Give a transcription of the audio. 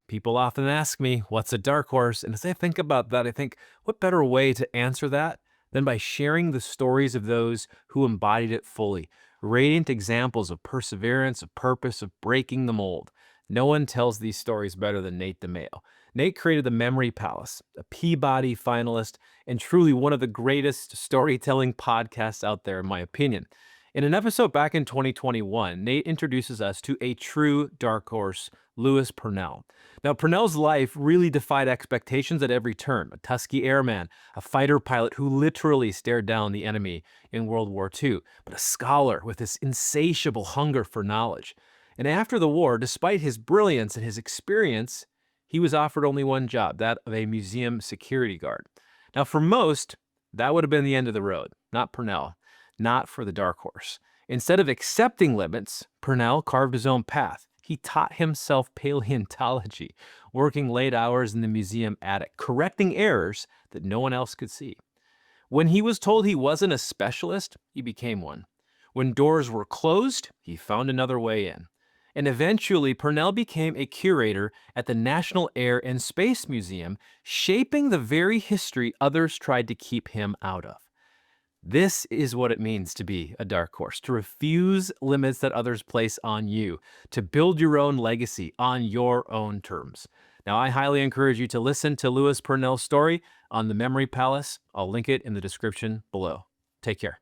People often ask me, what's a dark horse? And as I think about that, I think, what better way to answer that than by sharing the stories of those who embodied it fully? Radiant examples of perseverance, of purpose, of breaking the mold. No one tells these stories better than Nate DeMeo. Nate created the Memory Palace, a Peabody finalist, and truly one of the greatest storytelling podcasts out there, in my opinion. In an episode back in 2021, Nate introduces us to a true dark horse, Louis Purnell. Now, Purnell's life really defied expectations at every turn. A Tuskegee Airman, a fighter pilot who literally stared down the enemy in World War II, but a scholar with this insatiable hunger for knowledge. And after the war, despite his brilliance and his experience, he was offered only one job, that of a museum security guard. Now, for most, that would have been the end of the road. Not Purnell, not for the dark horse. Instead of accepting limits, Purnell carved his own path. He taught himself paleontology, working late hours in the museum attic, correcting errors that no one else could see. When he was told he wasn't a specialist, he became one. When doors were closed, he found another way in. And eventually, Purnell became a curator at the National Air and Space Museum, shaping the very history others tried to keep him out of. This is what it means to be a dark horse, to refuse limits that others place on you, to build your own legacy on your own terms. Now, I highly encourage you to listen to Louis Purnell's story on the Memory Palace. I'll link it in the description below. Take care.